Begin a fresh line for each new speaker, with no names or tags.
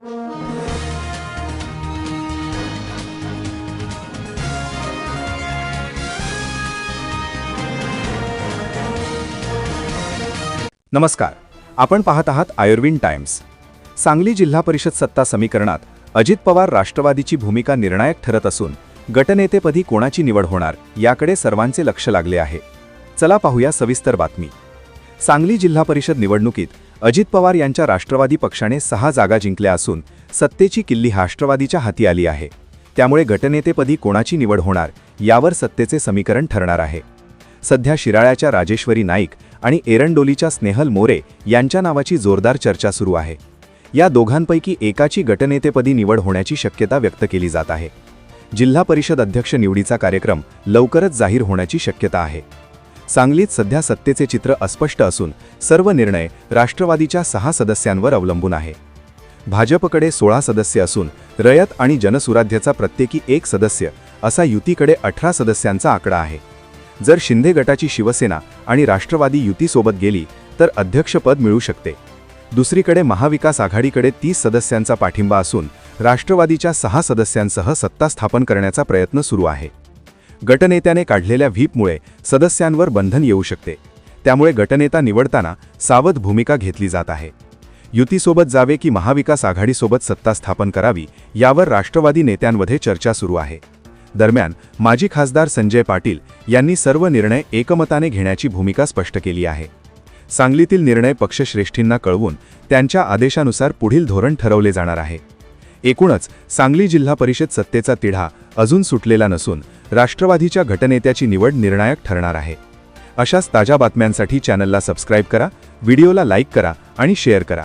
नमस्कार, आपण पाहत आहात आयुर्विन टाइम्स. सांगली जिल्हा परिषद सत्ता समीकरणात अजित पवार राष्ट्रवादीची भूमिका निर्णायक ठरत असून गटनेतेपदी कोणाची निवड होणार याकडे सर्वांचे लक्ष लागले आहे. चला पाहूया सविस्तर बातमी. सांगली जिल्हा परिषद निवडणुकीत अजित पवार यांच्या राष्ट्रवादी पक्षाने 6 जागा जिंकल्या असून सत्तेची किल्ली राष्ट्रवादीच्या हाती आली आहे. त्यामुळे गटनेतेपदी कोणाची निवड होणार यावर सत्तेचे समीकरण ठरणार आहे. सध्या शिराळ्याच्या राजेश्वरी नाईक आणि एरंडोलीच्या स्नेहल मोरे यांच्या नावाची जोरदार चर्चा सुरू आहे. या दोघांपैकी एकाची गटनेतेपदी निवड होण्याची शक्यता व्यक्त केली जात आहे. जिल्हा परिषद अध्यक्ष निवडीचा कार्यक्रम लवकरच जाहीर होण्याची शक्यता आहे. सांगलीत सध्या सत्तेचे चित्र अस्पष्ट असून सर्व निर्णय राष्ट्रवादीच्या 6 सदस्यांवर अवलंबून आहे. भाजपकडे 16 सदस्य असून रयत आणि जनसुराध्यचा प्रत्येकी 1 सदस्य असा युतीकडे 18 सदस्यांचा आकडा आहे. जर शिंदे गटाची शिवसेना आणि राष्ट्रवादी युतीसोबत गेली तर अध्यक्षपद मिळू शकते. दुसरीकडे महाविकास आघाडीकडे 30 सदस्यांचा पाठिंबा असून राष्ट्रवादीच्या 6 सदस्यांसह सत्ता स्थापन करण्याचा प्रयत्न सुरू आहे. गटनेत्याने काढलेल्या व्हीपमुळे सदस्यांवर बंधन येऊ शकते. त्यामुळे गटनेता निवडताना सावध भूमिका घेतली जात आहे. युतीसोबत जावे की महाविकास आघाडीसोबत सत्ता स्थापन करावी यावर राष्ट्रवादी नेत्यांमध्ये चर्चा सुरू आहे. दरम्यान माजी खासदार संजय पाटील यांनी सर्व निर्णय एकमताने घेण्याची भूमिका स्पष्ट केली आहे. सांगलीतील निर्णय पक्षश्रेष्ठींना कळवून त्यांच्या आदेशानुसार पुढील धोरण ठरवले जाणार आहे. एकूणच सांगली जिल्हा परिषद सत्तेचा तिढा अजून सुटलेला नसून राष्ट्रवादीच्या गटनेत्याची निवड निर्णायक ठरणार आहे. अशाच ताज्या बातम्यांसाठी चॅनलला सबस्क्राईब करा, व्हिडिओला लाईक करा आणि शेअर करा.